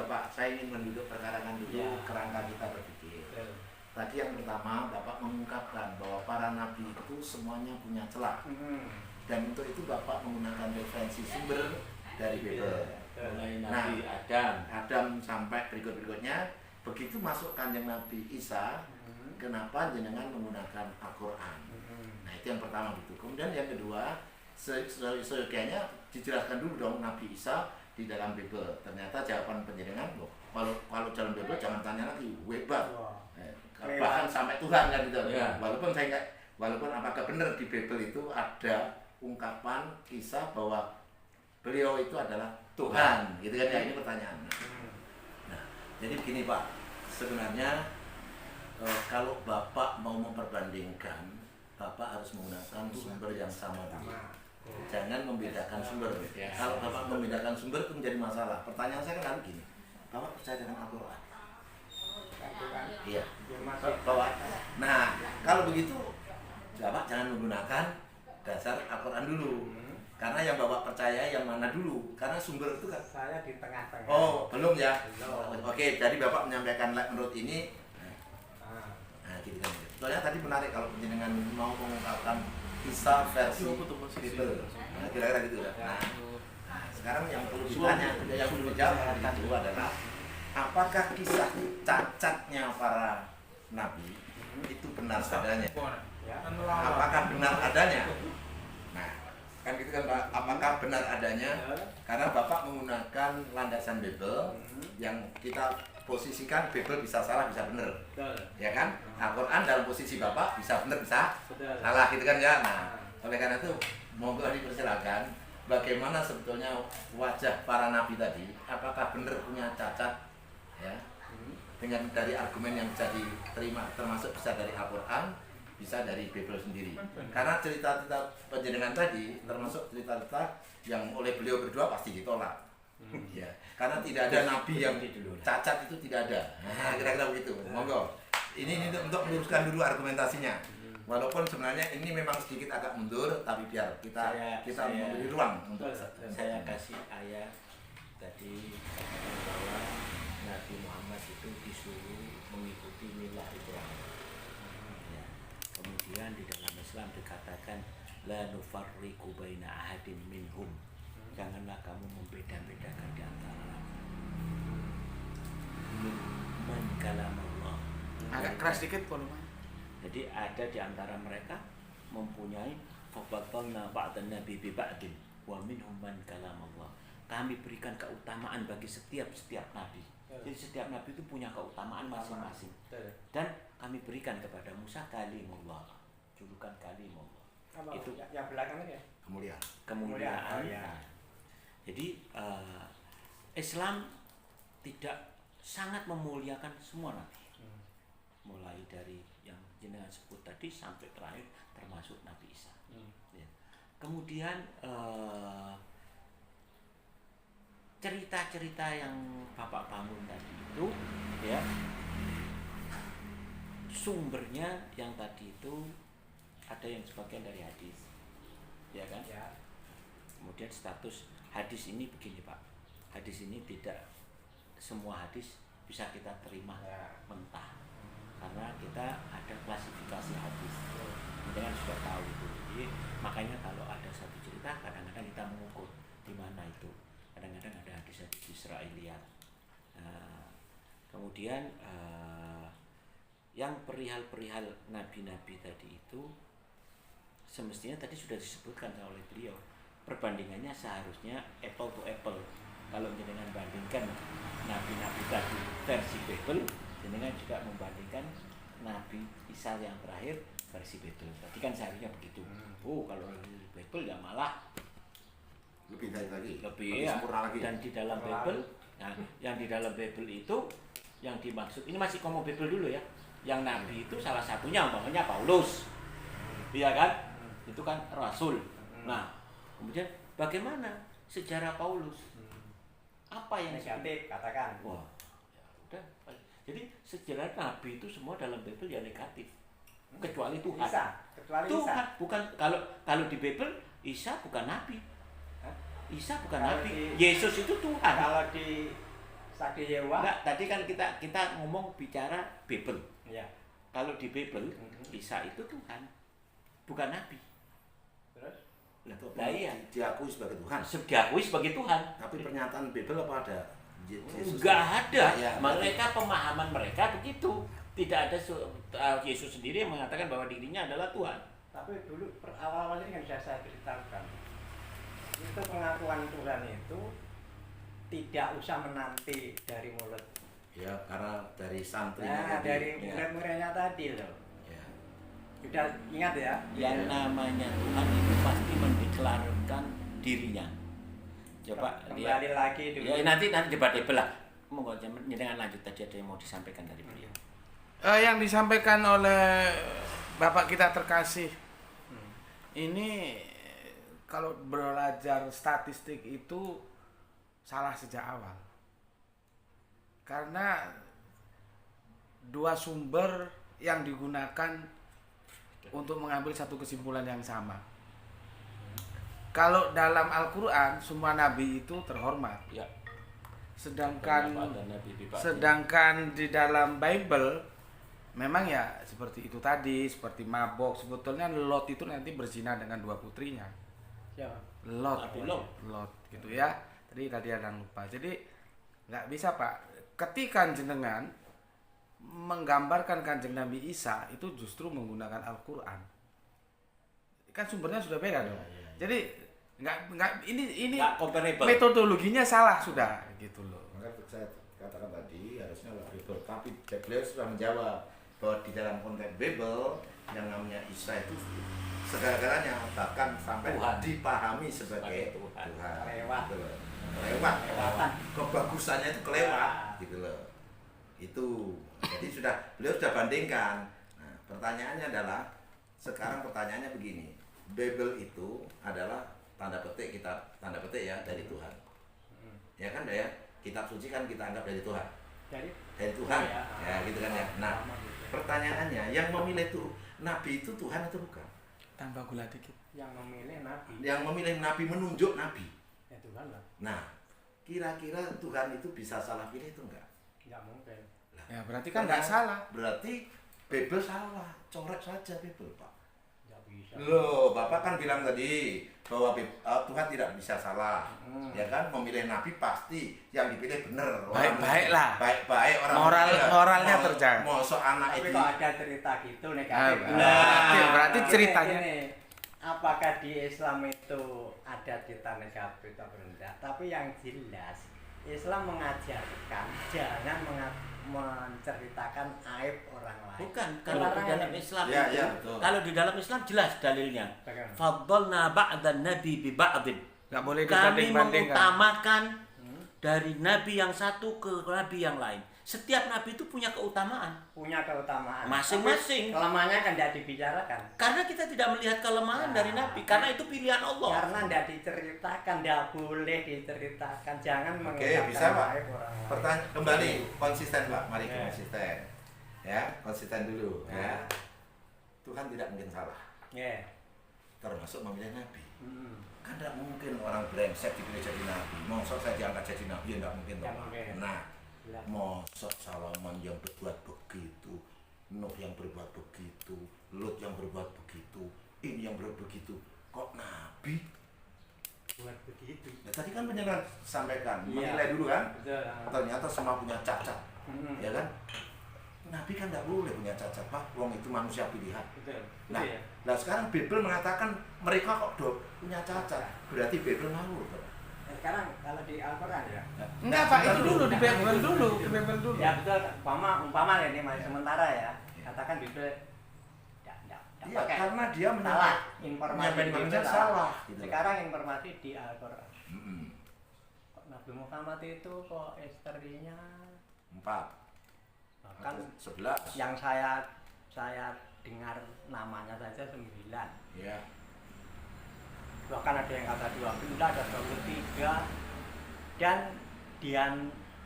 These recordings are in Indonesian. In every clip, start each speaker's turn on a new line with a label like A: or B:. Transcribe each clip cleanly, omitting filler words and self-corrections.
A: Bapak, saya ingin menduduk perkarakan dulu kerangka kita berpikir. Tadi yang pertama, Bapak mengungkapkan bahwa para nabi itu semuanya punya celah. Dan untuk itu Bapak menggunakan referensi sumber dari Bible.
B: Mulai Nabi
A: Adam sampai berikut-berikutnya. Begitu masuk Kanjeng Nabi Isa, kenapa jenengan menggunakan Al-Quran? Nah itu yang pertama gitu. Kemudian yang kedua, seyogianya dijelaskan dulu dong Nabi Isa di dalam Bible. Ternyata jawaban penjenengan, loh, kalau dalam Bible jangan tanya lagi, webat. Bahkan sampai Tuhan kan gitu. Walaupun apakah benar di Bible itu ada ungkapan kisah bahwa beliau itu adalah Tuhan, gitu kan ya, ini pertanyaan. Nah, jadi begini Pak, sebenarnya kalau Bapak mau memperbandingkan, Bapak harus menggunakan sumber yang sama dulu. Jangan membedakan sumber. Kalau Bapak membedakan sumber itu menjadi masalah. Pertanyaan saya kan gini, Bapak percaya dengan Al-Quran? Iya. Nah, kalau begitu, Bapak jangan menggunakan dasar Al-Quran dulu. Karena yang Bapak percaya yang mana dulu? Karena sumber itu kan
C: saya di tengah-tengah.
A: Oh, belum ya?
C: Belum.
A: Oke, jadi Bapak menyampaikan menurut ini. Nah, gitu kan. Soalnya tadi menarik kalau penjenengan mau mengungkapkan kisah versi Bible. Nah, kira-kira gitu ya. Nah, sekarang yang perlu ditanya, yang perlu dijawab itu adalah apakah kisah cacatnya para nabi itu benar adanya? Apakah benar adanya? Nah, kan gitu kan Pak, apakah benar adanya? Karena Bapak menggunakan landasan Bible yang kita posisikan Bible bisa salah bisa benar, ya kan? Al-Quran dalam posisi Bapak bisa benar bisa salah gitu kan ya. Nah, oleh karena itu monggo dipersilakan bagaimana sebetulnya wajah para nabi tadi, apakah benar punya cacat ya? Dengan dari argumen yang bisa diterima termasuk bisa dari Al-Quran, bisa dari Bible sendiri. Karena cerita-cerita penjenengan tadi termasuk cerita-cerita yang oleh beliau berdua pasti ditolak. Ya, karena tidak ada nabi yang cacat itu tidak ada. Nah, kira-kira begitu. Monggo. Ini untuk meluruskan dulu argumentasinya. Walaupun sebenarnya ini memang sedikit agak mundur, tapi biar kita memberi ruang untuk
B: saya kasih ayat tadi bahwa Nabi Muhammad itu disuruh mengikuti milah Ibrahim. Ya. Kemudian di dalam Islam dikatakan la nufarriqu baina ahadin minhum. Janganlah kamu membeda-bedakan di antara man kalam Allah.
D: Agak keras dikit volume.
B: Jadi ada di antara mereka mempunyai fabatalna ba'dan nabi bi ba'din wa minhum man kalam Allah. Kami berikan keutamaan bagi setiap nabi. Jadi setiap nabi itu punya keutamaan masing-masing. Dan kami berikan kepada Musa kalimullah, julukan kalimullah. Itu
C: yang belakangan ya?
B: Kemuliaan.
C: Ya.
B: Jadi Islam tidak sangat memuliakan semua nabi. Mulai dari yang jenengan sebut tadi sampai terakhir termasuk Nabi Isa. Ya. Kemudian cerita-cerita yang Bapak bangun tadi itu ya, sumbernya yang tadi itu ada yang sebagian dari hadis, ya kan?
C: Ya.
B: Kemudian status hadis ini begini Pak, hadis ini tidak semua hadis bisa kita terima mentah, karena kita ada klasifikasi hadis, kita sudah tahu itu. Jadi makanya kalau ada satu cerita kadang-kadang kita mengukur di mana itu. Kadang-kadang ada hadis-hadis Israiliyat. Kemudian yang perihal-perihal nabi-nabi tadi itu semestinya tadi sudah disebutkan oleh beliau. Perbandingannya seharusnya apple to apple. Kalau jenengan bandingkan nabi-nabi tadi versi Bible, jenengan juga membandingkan Nabi Isa yang terakhir versi Bible. Tadi kan seharusnya begitu. Kalau Bible ya malah
A: lebih baik lagi,
B: lebih
A: sempurna lagi.
B: Dan di dalam Bible, nah, yang di dalam Bible itu yang dimaksud, ini masih ngomong Bible dulu ya. Yang Nabi itu salah satunya umpamanya Paulus, iya kan? Itu kan Rasul. Nah, kemudian bagaimana sejarah Paulus? Apa yang
C: negatif katakan?
B: Wah, ya udah. Jadi sejarah Nabi itu semua dalam Bible ya negatif, kecuali Tuhan.
C: Kecuali
B: Tuhan,
C: Isa.
B: bukan kalau di Bible Isa bukan Nabi. Isa bukan
C: Kalau
B: Nabi.
C: di-
B: Yesus itu Tuhan.
C: Kalau di Sakti Yewa.
B: Enggak, tadi kan kita ngomong bicara Bible.
C: Ya.
B: Kalau di Bible, Isa itu Tuhan, bukan nabi.
C: Terus?
B: Lah iya,
A: diakui sebagai Tuhan.
B: diakui sebagai Tuhan.
A: Tapi pernyataan Bible apa ada? Yesus
B: Enggak ada.
A: Ya,
B: Mereka pemahaman mereka begitu. Tidak ada Yesus sendiri yang mengatakan bahwa dirinya adalah Tuhan.
C: Tapi dulu awal-awal ini kan sudah saya ceritakan. Itu pengakuan Tuhan itu tidak usah menanti dari mulut.
A: Ya, karena dari santri.
C: Nah, dari
B: ya.
C: murid-muridnya tadi loh.
A: Ya.
C: Sudah ingat ya?
B: Yang namanya Tuhan itu pasti mendeklarasikan dirinya. Coba
C: Kembali lagi dulu.
B: Ya nanti debatable lah. Monggo jangan lanjut, tadi ada yang mau disampaikan dari beliau.
D: Yang disampaikan oleh Bapak kita terkasih ini kalau belajar statistik itu salah sejak awal. Karena dua sumber yang digunakan untuk mengambil satu kesimpulan yang sama. Kalau dalam Al-Quran semua nabi itu terhormat.
B: Ya.
D: Sedangkan
B: Sedangkan
D: di dalam Bible memang ya seperti itu tadi, seperti mabok. Sebetulnya Lot itu nanti berzina dengan dua putrinya.
C: Siapa?
D: Lot gitu ya. Tadi ada yang lupa. Jadi nggak bisa Pak. Ketika jenengan menggambarkan Kanjeng Nabi Isa itu justru menggunakan Al-Quran. Kan sumbernya sudah beda dong. Jadi nggak ini
B: comparable.
D: metodologinya salah sudah gitu loh.
A: Maka saya katakan tadi harusnya lah Bible, tapi beliau sudah menjawab bahwa di dalam konteks Bible yang namanya Isa itu segala-galanya, bahkan sampai
B: Tuhan.
A: dipahami sebagai
B: Tuhan.
C: Kelewat.
A: Gitu loh. Kelewatan. Kebagusannya itu kelewat
C: Ya.
A: gitu loh. Itu. Jadi beliau sudah bandingkan. Nah, pertanyaannya adalah sekarang pertanyaannya begini. Bible itu adalah tanda petik ya dari Tuhan. Ya kan ya? Kitab suci kan kita anggap dari Tuhan. Dari Tuhan. Ya, gitu kan ya. Nah, pertanyaannya yang memilih itu nabi itu Tuhan atau bukan?
D: Tambah gula dikit.
C: Yang memilih nabi.
A: Yang memilih nabi, menunjuk nabi.
C: Ya Tuhan lah.
A: Nah, kira-kira Tuhan itu bisa salah pilih itu enggak?
C: Enggak mungkin.
D: Ya berarti kan nggak salah.
A: Berarti Bible salah, coret saja Bible Pak.
C: Enggak bisa.
A: Loh, Bapak kan bilang tadi bahwa Tuhan tidak bisa salah. Ya kan, memilih nabi pasti yang dipilih benar.
D: Baik-baik lah.
A: Baik-baik orang.
D: Moralnya terjaga.
A: Mosok anak
C: Tapi
A: itu.
C: kalau ada cerita gitu negatif.
D: Berarti ceritanya
C: Gini, apakah di Islam itu ada cerita negatif atau enggak? Tapi yang jelas Islam mengajarkan jangan menceritakan aib orang lain.
B: Bukan, kalau di dalam Islam
A: Ya,
B: itu,
A: ya, betul.
B: kalau di dalam Islam jelas dalilnya.
C: Bagaimana?
B: Faddalna ba'dan nabi bi ba'din.
D: nggak boleh
B: Kami
D: dibanding-bandingkan.
B: mengutamakan dari nabi yang satu ke nabi yang lain. Setiap nabi itu punya keutamaan.
C: Punya keutamaan.
B: Masing-masing.
C: Tapi kelemahannya kan tidak dibicarakan.
B: Karena kita tidak melihat kelemahan dari nabi, karena itu pilihan Allah.
C: Karena tidak diceritakan, tidak boleh diceritakan. Jangan
A: Oke, bisa Pak.
C: aib orang lain.
A: Pertanyaan kembali konsisten Pak, mari
C: Ya.
A: konsisten. Ya, konsisten dulu
C: Ya.
A: ya. Tuhan tidak mungkin salah.
C: Ya.
A: Termasuk memilih nabi.
C: Hmm.
A: Kan tidak mungkin orang brengsek dipilih jadi nabi. Mosok saya diangkat jadi nabi, ya tidak mungkin
C: Tidak
A: toh, Pak.
C: mungkin.
A: Nah,
C: Jelas.
A: mosok Salomon yang berbuat begitu, Nuh yang berbuat begitu, Lut yang berbuat begitu, ini yang berbuat begitu, kok nabi?
C: Buat begitu.
A: Ya, tadi kan penjelasan sampaikan,
C: Iya.
A: menilai dulu kan?
C: Betul.
A: Ternyata semua punya cacat,
C: Hmm.
A: ya kan? Nabi kan tidak boleh punya cacat Pak, wong itu manusia pilihan.
C: Betul.
A: Nah,
C: Betul ya?
A: nah sekarang Bible mengatakan mereka kok punya cacat, berarti Bible ngawur Pak.
C: Sekarang kalau di Al-Quran ya.
D: Enggak Pak, itu dulu di Bible dulu, di Bible dulu.
C: Ya betul, umpama ini masih sementara ya. Katakan Bible tidak
A: Iya,
C: pakai.
A: karena dia
C: Salah informasi
A: menyampaikan
C: Bible
A: manusia salah. Gitu.
C: Sekarang informasi di Al-Quran.
A: Mm-mm.
C: Kok Nabi Muhammad itu kok istrinya
A: 4,
C: bahkan
A: 11.
C: yang saya dengar namanya saja 9.
A: Ya.
C: Bahkan ada yang kata 20, ada 23. Dan di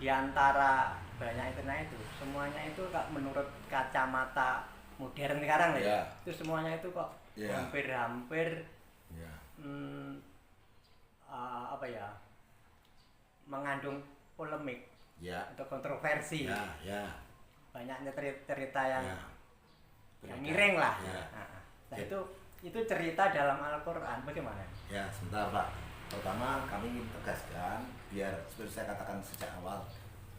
C: antara banyak itu semuanya itu menurut kacamata modern sekarang ya.
A: Ya.
C: Itu semuanya itu kok
A: Ya.
C: hampir
A: Ya.
C: apa ya, mengandung polemik.
A: Ya.
C: atau kontroversi.
A: Ya.
C: Banyaknya cerita yang
A: Ya.
C: miring lah.
A: Ya.
C: Nah, itu cerita dalam Al-Qur'an bagaimana?
A: Ya, sebentar Pak. Pertama kami ingin tegaskan biar seperti saya katakan sejak awal,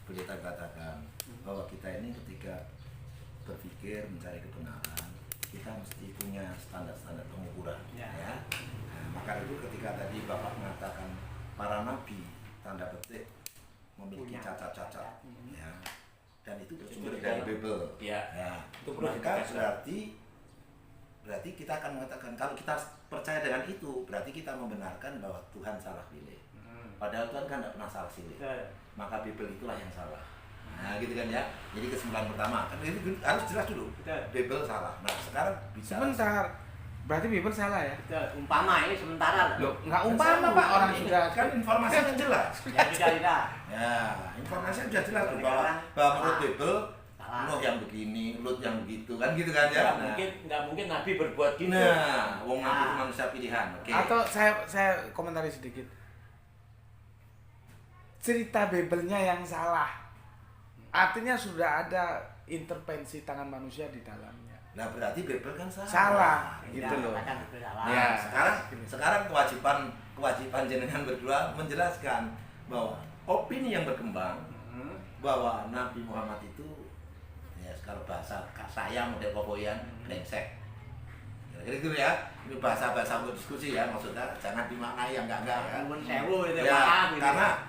A: boleh katakan bahwa kita ini ketika berpikir mencari kebenaran, kita mesti punya standar-standar pengukuran.
C: Ya.
A: Nah, maka itu ketika tadi Bapak mengatakan para nabi tanda petik memiliki
C: Punya
A: cacat-cacat, ya, dan itu bersumber
B: Itu
A: dari
B: dalam-
A: Bible.
B: Ya. Itu perlu
A: Maka
B: ditegaskan.
A: berarti kita akan mengatakan kalau kita percaya dengan itu, berarti kita membenarkan bahwa Tuhan salah pilih. Padahal Tuhan kan tidak pernah salah pilih. Maka Bible itulah yang salah. Nah, gitu kan ya. Jadi kesimpulan pertama kan itu harus jelas dulu.
C: Betul.
A: Bible salah. Nah, sekarang bisa.
D: Sebentar. Berarti Bible salah ya?
C: Betul. Umpama ini sementara
D: Loh, nggak umpama Pak, orang sudah
A: kan informasinya jelas.
C: Ya tidak.
A: Ya, informasinya sudah jelas loh,
C: Sekarang
A: bahwa menurut
C: salah.
A: Bible
C: Salah.
A: Nuh yang begini, Lut yang begitu kan gitu kan ya.
B: Nggak mungkin Nabi berbuat gitu.
A: Nah, wong Nabi itu
C: Nah.
A: manusia pilihan. Oke.
D: Atau saya komentari sedikit. Cerita Bible-nya yang salah. Artinya sudah ada intervensi tangan manusia di dalamnya.
A: Nah, berarti Bible kan salah.
D: Salah,
C: Ya,
D: gitu loh.
C: katakan itu salah.
A: Nah,
D: Ya.
A: sekarang kewajiban jenengan berdua menjelaskan bahwa opini yang berkembang bahwa Nabi Muhammad itu ya kalau bahasa saya model koboyan brengsek. Kira-kira gitu ya. Ini bahasa-bahasa untuk diskusi ya, maksudnya jangan dimaknai yang enggak ya.
C: Nuwun sewu itu
A: Ya,
C: maaf gitu.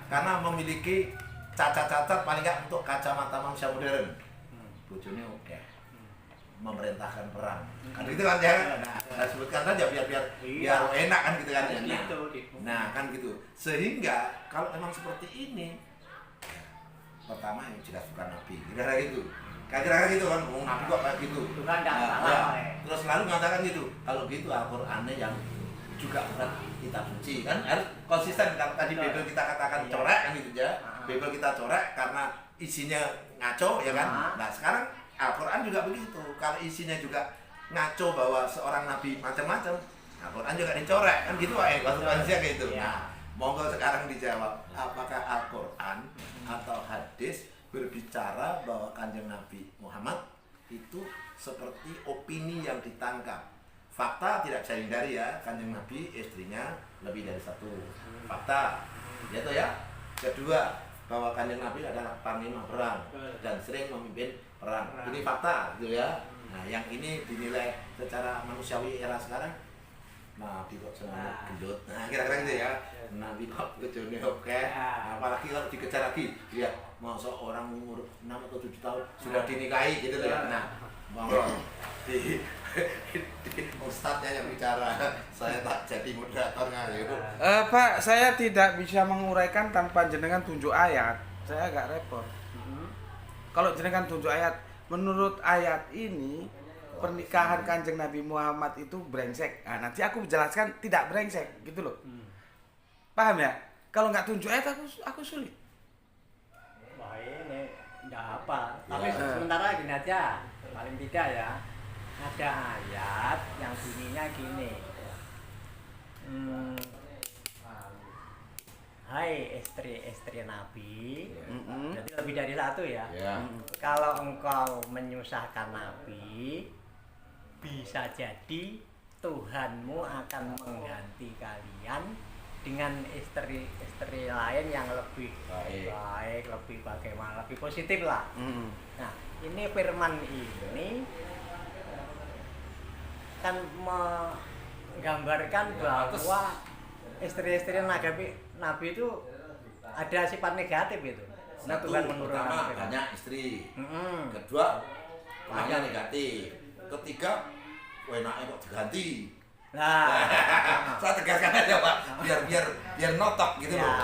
A: karena memiliki cacat-cacat paling enggak untuk kacamata manusia modern. Bojone oke. Memerintahkan perang. Kan gitu kan ya. Nah, sebutkan saja biar
C: Iya.
A: enak kan gitu kan ya.
C: Gitu,
A: Nah,
C: gitu.
A: nah, kan gitu. Sehingga kalau memang seperti ini ya, pertama yang jelas bukan nabi. Kira-kira gitu. Kira-kira gitu kan, nabi kok kayak gitu.
C: Itu kan nggak
A: Nah,
C: salah,
A: ya.
C: Pak.
A: Terus selalu mengatakan gitu. Kalau gitu Al-Qur'annya yang juga bukan kitab suci kan harus konsisten. Kalau tadi
C: Betul.
A: Bible kita katakan
C: Iya.
A: corek kan gitu ya.
C: Ah.
A: Bible kita corek karena isinya ngaco ya kan.
C: Ah.
A: Nah, sekarang Al-Quran juga begitu. Kalau isinya juga ngaco bahwa seorang nabi macam-macam, Al-Quran juga dicorek kan gitu Pak. Konsekuensinya kayak gitu.
C: Iya.
A: Nah, monggo sekarang dijawab, apakah Al-Quran atau hadis berbicara bahwa Kanjeng Nabi Muhammad itu seperti opini yang ditangkap. Fakta tidak bisa dihindari ya, Kanjeng Nabi istrinya lebih dari satu. Fakta. Gitu ya. Kedua, bahwa Kanjeng Nabi adalah panglima perang dan sering memimpin perang. Ini fakta gitu ya. Nah, yang ini dinilai secara manusiawi era sekarang. Nabi kok senang gendut. Nah, kira-kira gitu ya. Nabi kok bojone oke. Nah, apalagi kalau dikejar lagi, lihat masa orang umur 6 atau 7 tahun sudah dinikahi gitu loh ya. Nah, monggo di ustadznya yang bicara. Saya tak jadi moderator ngayu.
D: Pak, saya tidak bisa menguraikan tanpa jenengan tunjuk ayat. Saya agak repot. Kalau jenengan tunjuk ayat, menurut ayat ini pernikahan Kanjeng Nabi Muhammad itu brengsek. Nah, nanti aku jelaskan tidak brengsek, gitu loh. Paham ya? Kalau nggak tunjuk ayat aku sulit.
C: Wah ini nggak apa.
A: Ya.
C: Tapi sementara gini aja, paling tidak ya. Ada ayat yang bunyinya gini. Hai istri-istri Nabi, berarti lebih dari satu ya.
A: Ya.
C: Kalau engkau menyusahkan Nabi, bisa jadi Tuhanmu akan mengganti kalian dengan istri-istri lain yang lebih baik, lebih bagaimana, lebih positif lah. Nah, ini firman ini kan menggambarkan bahwa istri-istri Nabi itu ada sifat negatif itu. Nah,
A: Satu,
C: Tuhan menurunkan
A: pertama
C: firman.
A: banyak istri.
C: Mm-mm.
A: Kedua, banyak negatif. Ketiga, enaknya kok diganti.
C: Nah,
A: Saya tegaskan aja Pak, biar notok gitu
C: Ya.
A: loh.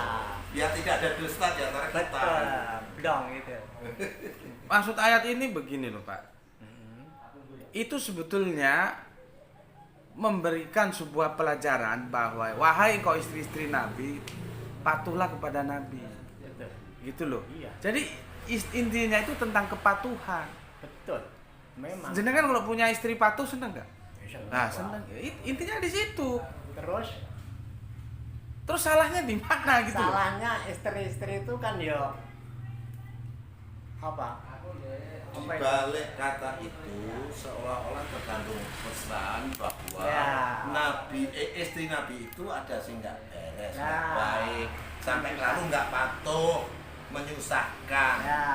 A: Biar tidak ada dusta di antara kita.
C: betul, dong gitu.
D: Maksud ayat ini begini loh Pak. Itu sebetulnya memberikan sebuah pelajaran bahwa wahai kau istri-istri Nabi, patuhlah kepada Nabi.
C: Betul.
D: Gitu loh.
C: Iya.
D: Jadi intinya itu tentang kepatuhan.
C: Betul. Memang.
D: Jenengan kalau punya istri patuh seneng nggak?
C: Seneng.
D: Nah, seneng. Intinya di situ.
C: Terus
D: Terus salahnya di mana gitu loh?
C: salahnya istri-istri itu kan ya Apa?
A: Di balik kata itu seolah-olah terkandung pesan bahwa
C: Ya.
A: istri Nabi itu ada sih nggak beres,
C: Ya.
A: nggak baik, sampai lalu nggak patuh, menyusahkan.
C: Ya.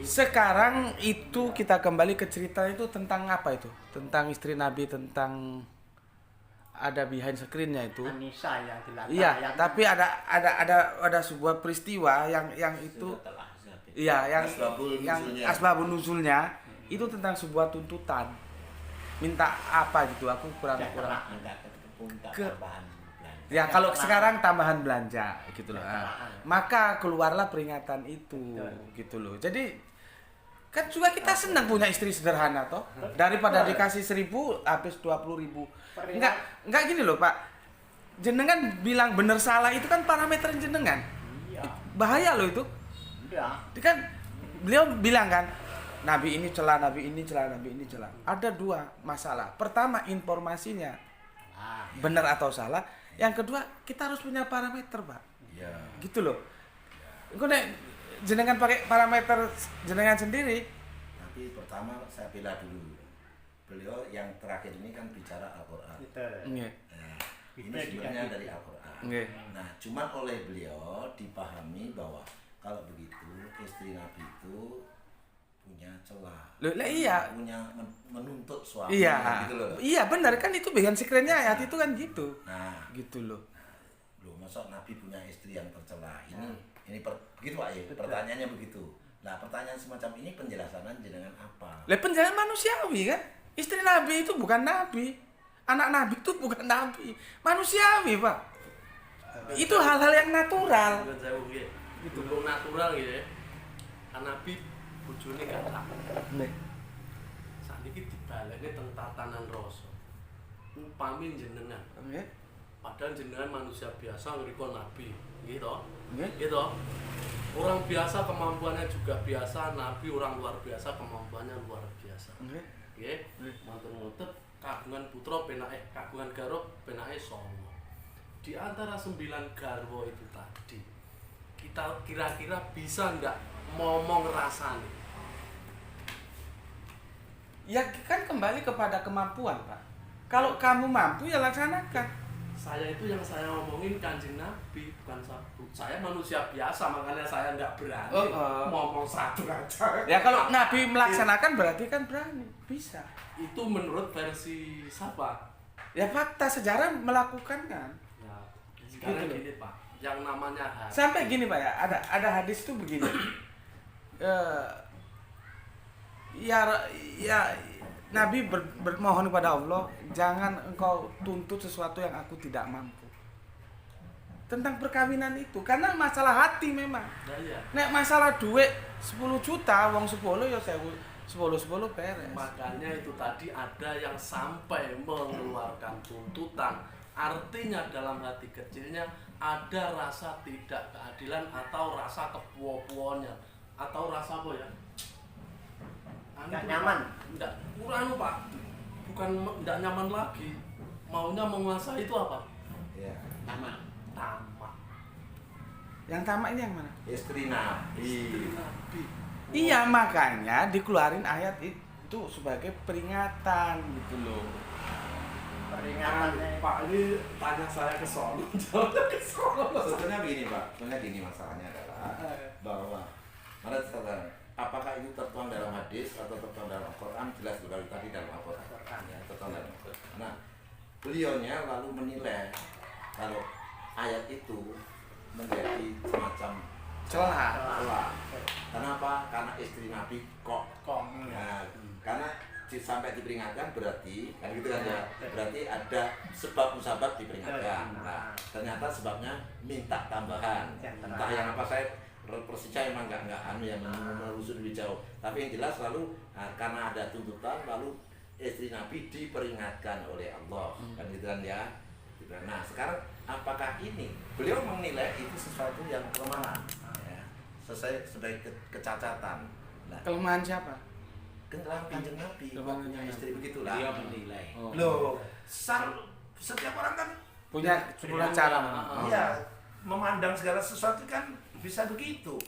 D: Sekarang itu kita kembali ke cerita itu tentang apa itu? Tentang istri Nabi, tentang ada behind screen-nya itu.
C: Anissa yang dilatar.
D: Iya,
C: yang
D: tapi ada sebuah peristiwa yang itu
B: Suratul Ahzab itu.
D: iya yang
A: Asbabun nuzulnya.
D: asbabun nuzulnya itu tentang sebuah tuntutan. Minta apa gitu? Aku kurang.
B: Minta minta
D: Ke-
B: tambahan belanja.
D: Ya kalau
C: Keterangan.
D: sekarang tambahan belanja gitu loh.
C: Keterangan.
D: Maka keluarlah peringatan itu gitu loh. Jadi kan juga kita senang punya istri sederhana toh. Daripada dikasih 1.000 habis 20.000. Enggak gini loh, Pak. Jenengan bilang bener salah itu kan parameter jenengan.
C: Iya.
D: Bahaya loh itu.
C: Iya.
D: Itu kan beliau bilang kan Nabi ini celah, Nabi ini celah, Nabi ini celah. Ada dua masalah. Pertama informasinya
C: Ah,
D: benar atau salah. Yang kedua kita harus punya parameter, Pak.
A: Iya.
D: Gitu loh. Engko nek jenengan pakai parameter jenengan sendiri.
A: Tapi pertama saya bela dulu. Beliau yang terakhir ini kan bicara Al-Quran.
C: betul.
D: Nggih.
A: Nah, ini
C: Kita
A: sumbernya
C: tidak-
A: dari Al-Quran.
D: Nggih.
A: Nah, cuman oleh beliau dipahami bahwa kalau begitu istri Nabi itu punya celah.
D: Loh, lah iya.
A: Punya menuntut suami.
D: Iya.
A: Gitu loh.
D: Iya benar kan itu bagian secretnya ayat itu kan gitu.
A: Nah,
D: Gitu loh.
A: loh masa Nabi punya istri yang tercela? Begitu Pak ya. Pertanyaannya begitu. Nah, pertanyaan semacam ini penjelasanan jenengan apa?
D: Lah penjelasan manusiawi kan? Istri Nabi itu bukan nabi. Anak Nabi itu bukan nabi. Manusiawi, Pak. Itu hal-hal yang natural.
E: Bukan saya nggih. Hukum natural gitu ya. Nabi bojone kathah.
D: Nih.
E: Sakniki dibaleni teng tatanan rasa. Upami jenengan,
D: Nggih.
E: padahal jenengan manusia biasa ngriko nabi, nggih to?
D: Nggih.
E: Nggih to? Orang biasa kemampuannya juga biasa, nabi orang luar biasa kemampuannya luar biasa.
D: Nggih.
E: Nggih. Mantun-mantun kagungan putra penake, kagungan garwa penake 9. Di antara 9 garwa itu tadi, kita kira-kira bisa nggak ngomong rasane?
D: Ya kan kembali kepada kemampuan, Pak. Kalau kamu mampu ya laksanakan.
E: Saya itu yang saya ngomongin Kanjeng Nabi, bukan satu. Saya manusia biasa, makanya saya nggak berani ngomong satu aja.
D: Ya kalau Nabi melaksanakan berarti kan berani, bisa.
E: Itu menurut versi siapa?
D: Ya fakta sejarah melakukan kan.
E: Ya, sekarang
D: Gitu loh.
E: gini Pak, yang namanya hati.
D: Sampai gini Pak ya, ada hadis itu begini. Ya Nabi bermohon kepada Allah, jangan engkau tuntut sesuatu yang aku tidak mampu. Tentang perkawinan itu, karena masalah hati memang.
E: Nah, iya.
D: Nek masalah duit 10 juta, wong 10 ya 10 beres.
E: Makanya itu tadi ada yang sampai mengeluarkan tuntutan. Artinya dalam hati kecilnya ada rasa tidak keadilan atau rasa kepuapuannya atau rasa apa ya?
C: Nggak nyaman.
E: Enggak, kurang Pak. Bukan enggak nyaman lagi. Maunya menguasai itu apa?
A: Ya.
B: Tamak.
E: Tamak.
D: Yang tamak ini yang mana?
A: Istri Nabi.
E: Istri Nabi.
D: Iya makanya dikeluarin ayat itu sebagai peringatan gitu loh.
C: Peringatannya.
E: Pak ini tanya saya ke sono, jawabnya ke sono.
A: Sebetulnya begini Pak, sebenarnya gini masalahnya adalah bahwa mana sekarang apakah itu tertuang dalam hadis atau tertuang dalam Al-Quran, jelas sekali tadi dalam Al-Quran ya, tertuang dalam Al-Quran. Nah, beliaunya lalu menilai kalau ayat itu menjadi semacam
D: Celah.
A: Kenapa? Karena istri Nabi kok. Nah, karena sampai diperingatkan berarti kan gitu kan ya. Berarti ada sebab musabab diperingatkan. Nah, ternyata sebabnya minta tambahan. Entah yang apa saya persisnya emang nggak anu yang menelusuri lebih jauh. Tapi yang jelas lalu karena ada tuntutan lalu istri Nabi diperingatkan oleh Allah kan gitu kan ya. Gitu. Nah sekarang apakah ini beliau menilai itu sesuatu yang kelemahan ya, sebagai kecacatan. Nah,
D: Kelemahan siapa?
A: kelemahan Kanjeng Nabi
D: Kelemahan
A: punya
D: Nabi.
A: istri begitulah.
B: Dia menilai.
A: Loh, setiap orang kan
D: Punya cara.
A: iya memandang segala sesuatu kan bisa begitu.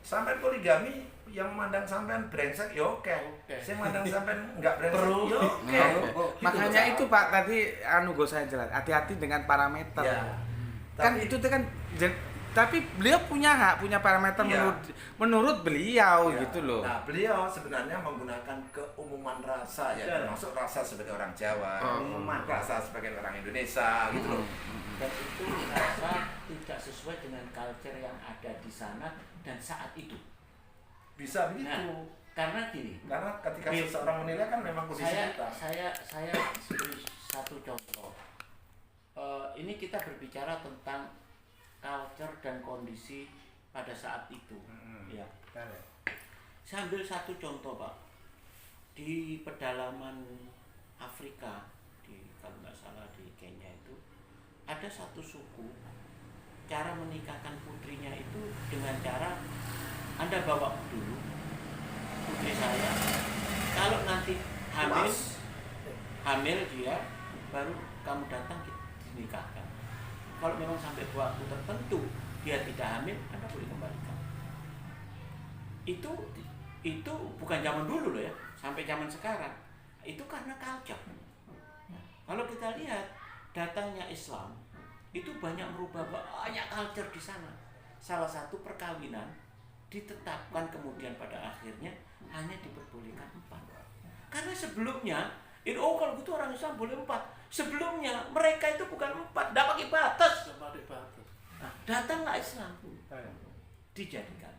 A: sampai poligami yang mandang sampean brengsek ya oke. Sing mandang sampean enggak brengsek ya oke.
D: Makanya itu Pak tadi gue saya jelas, hati-hati dengan parameter.
A: Ya.
D: Kan
A: Tapi-
D: itu tuh kan tapi beliau punya hak, punya parameter
A: Iya.
D: menurut beliau
A: Ya.
D: gitu loh.
A: Nah, beliau sebenarnya menggunakan keumuman rasa ya,
C: Betul.
A: termasuk rasa sebagai orang Jawa,
C: Umuman.
A: rasa sebagai orang Indonesia gitu loh.
B: Dan itu merasa tidak sesuai dengan culture yang ada di sana dan saat itu.
A: Bisa begitu.
B: Nah, karena gini,
A: Karena ketika
B: Bil-
A: seseorang menilai kan memang kondisi kita.
B: saya beri satu contoh. Ini kita berbicara tentang culture dan kondisi pada saat itu. Ya. Saya ambil satu contoh Pak. Di pedalaman Afrika, kalau nggak salah di Kenya itu, ada satu suku, cara menikahkan putrinya itu dengan cara Anda bawa dulu putri saya, kalau nanti hamil dia, baru kamu datang dinikahkan. Kalau memang sampai waktu tertentu dia tidak hamil, Anda boleh kembalikan. Itu bukan zaman dulu loh ya, sampai zaman sekarang. Itu karena culture. Kalau kita lihat datangnya Islam, itu banyak merubah banyak culture di sana. Salah satu perkawinan ditetapkan kemudian pada akhirnya hanya diperbolehkan 4. Karena sebelumnya kalau gitu orang Islam boleh 4. Sebelumnya mereka itu bukan 4, tidak pakai batas. Nah, datanglah Islam, dijadikan.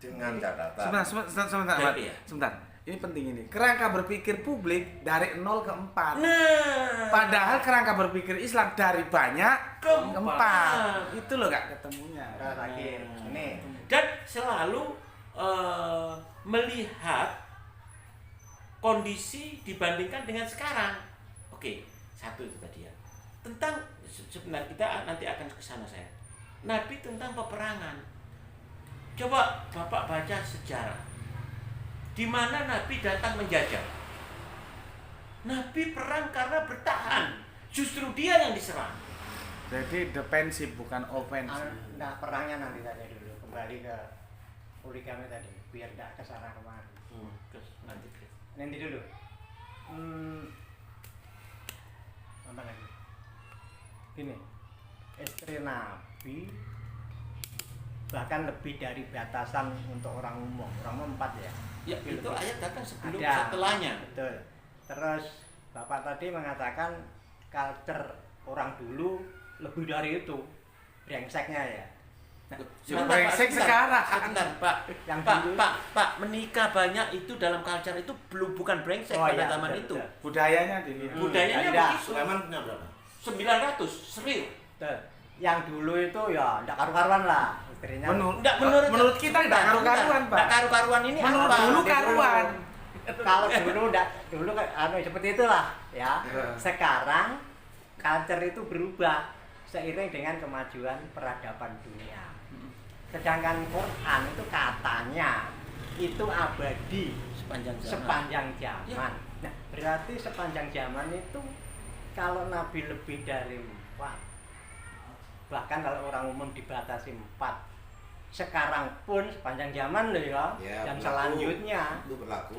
A: Dengan catatan.
D: Sebentar, Pak.
B: Jadi ya.
D: Sebentar. Ini penting ini. Kerangka berpikir publik dari 0 ke 4.
B: Nah,
D: Padahal kerangka berpikir Islam dari banyak ke
B: Keempat.
D: 4. Itu loh Kak ketemunya.
C: Terakhir ini
B: dan selalu melihat kondisi dibandingkan dengan sekarang. Oke, satu itu tadi ya. Tentang sebenarnya kita nanti akan ke sana saya. Nabi tentang peperangan. Coba Bapak baca sejarah. Di mana Nabi datang menjajah. Nabi perang karena bertahan. Justru dia yang diserang.
D: Jadi defensif bukan ofensif.
C: nah perangnya nanti saja dulu, kembali ke poligami tadi biar tidak kesana kemari. Nanti dulu. Apa lagi? Gini, istri Nabi bahkan lebih dari batasan untuk orang umum 4 ya.
B: Ya, itu ayat datang sebelum
C: Ada.
B: setelahnya.
C: Betul. Terus Bapak tadi mengatakan culture orang dulu lebih dari itu, brengseknya ya.
D: Brengsek sekarang.
B: Sebentar, Pak.
C: Yang
B: Pak,
C: dulu-
B: Pak, menikah banyak itu dalam culture itu bukan brengsek pada
C: iya,
B: zaman
C: betul,
B: itu.
C: betul.
D: Budayanya dilihat.
B: Budayanya
C: Ada.
B: begitu.
A: Sulaiman punya berapa?
B: 900, serius.
C: Betul. Yang dulu itu ya enggak karu-karuan lah istrinya.
B: Enggak, menurut
D: kita enggak karu-karuan, Pak.
B: Enggak karu-karuan ini
D: Menurut
B: apa?
D: dulu karuan.
C: Kalau dulu kan seperti itulah ya.
D: Iya.
C: Sekarang culture itu berubah seiring dengan kemajuan peradaban dunia. Sedangkan Quran itu katanya itu abadi
B: Sepanjang zaman.
C: sepanjang zaman.
B: Ya.
C: Nah, berarti sepanjang zaman itu kalau Nabi lebih dari 4, bahkan kalau orang umum dibatasi 4, sekarang pun sepanjang zaman loh ya,
A: Ya,
C: dan
A: berlaku.
C: selanjutnya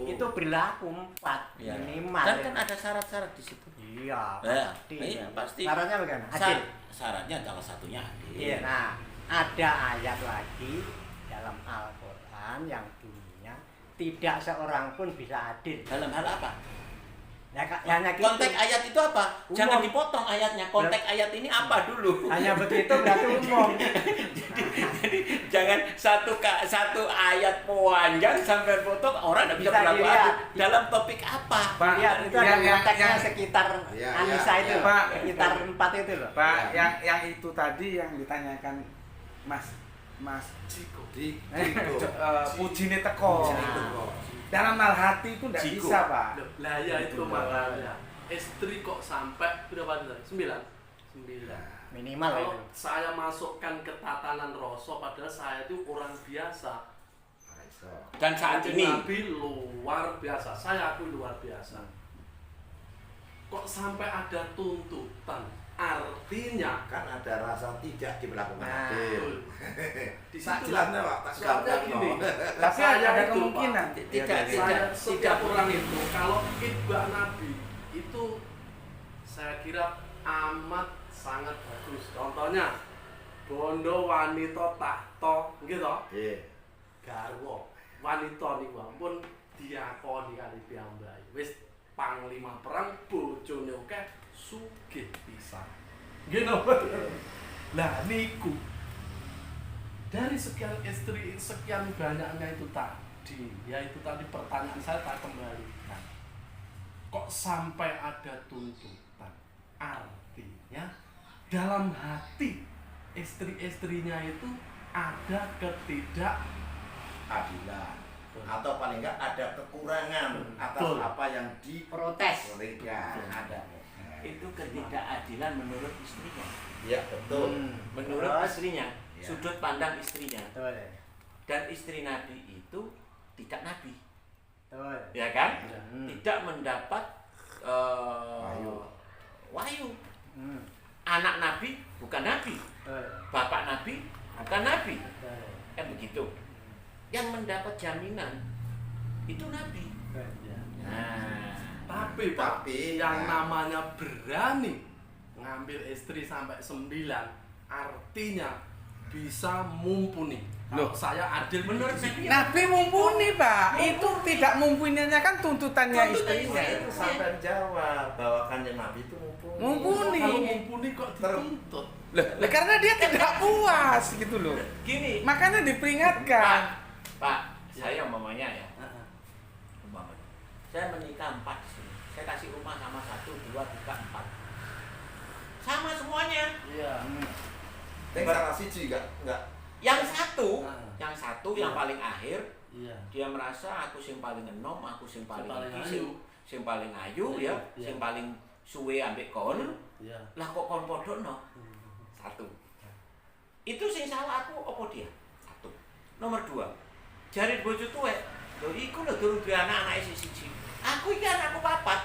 A: Itu berlaku.
C: 4
B: Ya.
C: minimal.
B: Dan kan ada syarat-syarat di situ.
C: Iya,
B: Ya,
C: pasti.
B: iya, pasti.
C: Syaratnya bagaimana? Adil.
B: Syaratnya salah satunya adil.
C: Iya, nah ada ayat lagi dalam Al-Quran yang bunyinya tidak seorang pun bisa adil.
B: Dalam hal apa?
C: Ya, hanya gitu.
B: Konteks ayat itu apa?
C: Umum.
B: Jangan dipotong ayatnya. Konteks ayat ini apa dulu?
C: Hanya begitu berarti umum.
B: Jadi jangan satu ayat panjang sampai potong orang tidak bisa
C: Bisa
B: berlaku
C: dilihat.
B: adil. Dalam topik apa?
D: Pak,
C: Lihat itu ada konteksnya
D: yang-
C: sekitar
A: Ya,
C: Anissa
A: ya,
C: itu,
A: ya.
D: Pak,
C: sekitar 4 itu loh.
D: Pak, yang itu tadi yang ditanyakan Mas
E: Ciko.
A: Di
D: Pujine teko.
A: Nah.
D: Dalam hal hati itu enggak
B: Jiko.
D: bisa, Pak.
E: Lah ya itu makanya. Istri kok sampai berapa tadi? 9. 9.
C: Minimal
E: Kalau
C: itu.
E: saya masukkan ke tatanan rasa padahal saya itu orang biasa.
B: Dan saat
E: Kanjeng
B: ini
E: Nabi luar biasa. Saya akui luar biasa. Kok sampai ada tuntutan? Artinya
A: Kan ada rasa tidak diberlakukan
C: Nah.
A: adil.
E: di
A: Tak
E: situ
A: jelasnya, Pak, tak
E: soalnya
A: gambar,
E: gini.
A: no.
D: Tapi
E: Saya
D: ada
E: itu,
D: kemungkinan.
E: Pak,
B: Tidak.
E: setiap orang itu kalau itbah Nabi itu saya kira amat sangat bagus. Contohnya bondo wanita tahto gitu.
A: Iya.
E: Garwo wanita niku ampun diakoni kali piyambake. Wis panglima perang bojone akeh sugih pisan. Nggih napa? Lah niku dari sekian istri, sekian banyaknya itu tadi, yaitu tadi pertanyaan saya tak kembalikan. Kok sampai ada tuntutan? Artinya dalam hati istri-istrinya itu ada
A: Adilan. Atau paling enggak ada kekurangan atas
E: Betul.
A: apa yang
C: Protes.
A: diberikan. Ada.
B: Itu ketidakadilan menurut istrinya.
A: Iya, betul.
B: Menurut
C: Terus?
B: istrinya,
A: Ya.
B: sudut pandang istrinya.
C: Betul.
B: Dan istri Nabi itu tidak nabi,
C: Betul.
B: ya kan?
E: Ya.
B: Tidak mendapat
A: Wahyu.
B: wahyu.
C: Hmm.
B: Anak Nabi bukan nabi,
C: Betul.
B: bapak Nabi bukan nabi,
C: Betul.
B: kan begitu. Yang mendapat jaminan itu nabi.
C: Betul.
B: Nah,
E: Tapi yang namanya berani ngambil istri sampai 9 artinya bisa mumpuni. Kalau
D: Loh.
E: saya adil
B: menurut
E: di sini.
B: saya
D: Nabi mumpuni, Pak. Itu tidak mumpuninya kan tuntutannya
B: Tuntutan
D: istrinya.
B: istri.
A: Itu sampai jawab bahwa kanjeng Nabi itu mumpuni.
D: Mumpuni.
E: Kalau mumpuni kok dituntut.
D: Loh, karena dia tidak puas gitu loh.
B: gini,
D: Makanya diperingatkan.
B: Pak, saya umpamanya ya, umpamanya, saya menikah 4 di sini. Saya kasih rumah sama 1, 2, 3, 4. Sama semuanya.
E: Iya.
A: Deklarasi juga enggak.
B: Yang satu,
E: Nah.
B: yang paling akhir,
E: Iya.
B: dia merasa aku sing paling enom, aku sing paling
E: paling
B: iki,
E: ayu.
B: sing paling ayu
E: Iya,
B: ya,
E: iya.
B: sing paling suwe ambek kon.
E: Iya.
B: Lah kok kon podono? 1. Itu sing salah aku apa dia? 1. Nomor 2. Jari bojo tuwek. Lho iku lho durung duwe anak-anak siji. Aku iki anakku 4.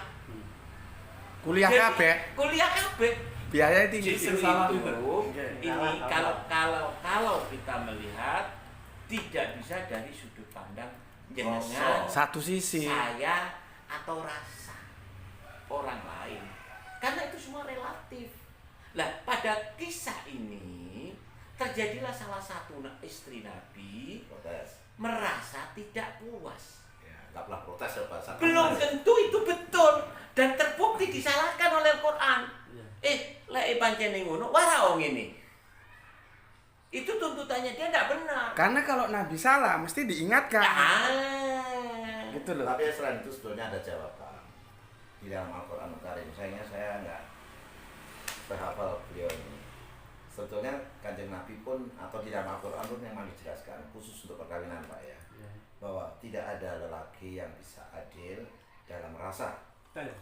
D: Kuliah
B: Jadi,
D: kabeh,
B: Kuliah kabeh.
D: biaya tinggi.
B: Justru
E: salah
B: itu
E: juga.
B: ini kalau kita melihat tidak bisa dari sudut pandang jenengan,
D: Satu sisi.
B: saya atau rasa orang lain, karena itu semua relatif. Lah pada kisah ini terjadilah salah satu istri Nabi
A: Protes.
B: merasa tidak puas.
A: Ya, enggak pernah protes ya bahasa.
B: Belum tentu itu betul dan terbukti disalahkan oleh Al-Quran.
E: Iya.
B: Lek pancene ngono, wara wong ini. Itu tuntutannya dia tidak benar.
D: Karena kalau Nabi salah mesti diingatkan.
B: Ah.
D: Gitu loh.
A: Tapi selain itu sebetulnya ada jawaban di dalam Al-Quran Karim. Sayangnya saya enggak berhafal beliau ini. Sebetulnya kanjeng Nabi pun atau di dalam Al-Quran pun memang dijelaskan khusus untuk perkawinan Pak ya,
E: Iya.
A: bahwa tidak ada lelaki yang bisa adil dalam rasa.
C: Betul.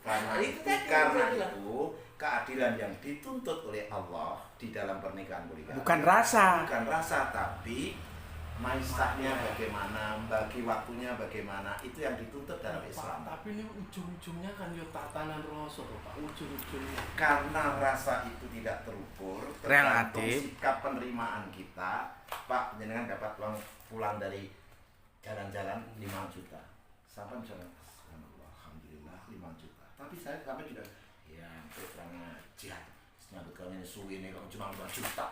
A: Karena
B: Itu
A: itu,
B: tadi
A: karena
B: yang saya
A: itu keadilan yang dituntut oleh Allah di dalam pernikahan poligami
D: Bukan rasa.
A: bukan rasa, tapi maisahnya bagaimana, bagi waktunya bagaimana, itu yang dituntut dalam
E: Pak,
A: Islam.
E: tapi ini ujung-ujungnya kan yo tatanan Rasul Pak, ujung-ujungnya.
A: Karena rasa itu tidak terukur,
D: Relatif.
A: tergantung sikap penerimaan kita. Pak, jenengan dapat uang pulang dari jalan-jalan 5 juta. Sampai misalnya, alhamdulillah 5 juta. Tapi saya sampai juga, ya kurang ajar. Nyambut kami ini suwi ini kok cuma 2 juta.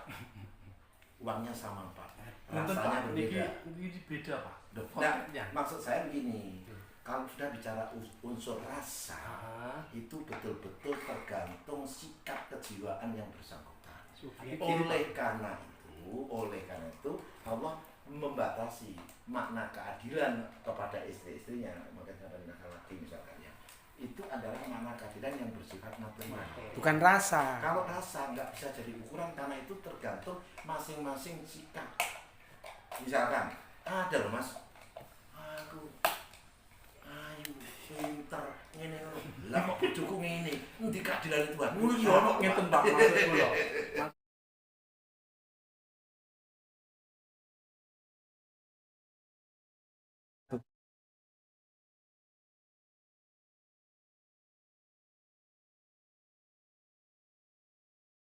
A: Uangnya sama Pak. Rasanya berbeda.
E: Ini beda Pak.
A: Nah, maksud saya begini, kalau sudah bicara unsur rasa,
E: Ah,
A: itu betul-betul tergantung sikap kejiwaan yang bersangkutan.
E: subjektif.
A: Oleh karena itu Allah membatasi makna keadilan kepada istri-istrinya. Maka ada laki misalkan ya, itu adalah makna keadilan yang bersifat natural.
D: Bukan rasa.
A: Kalau rasa nggak bisa jadi ukuran karena itu tergantung masing-masing sikap. Misalkan ada loh Mas, aku ayu pinter ngene ngono. Lah kok bojoku ngene, endi keadilan Tuhan? Ngono ya ono
E: Ngeten Pak, maksud kula.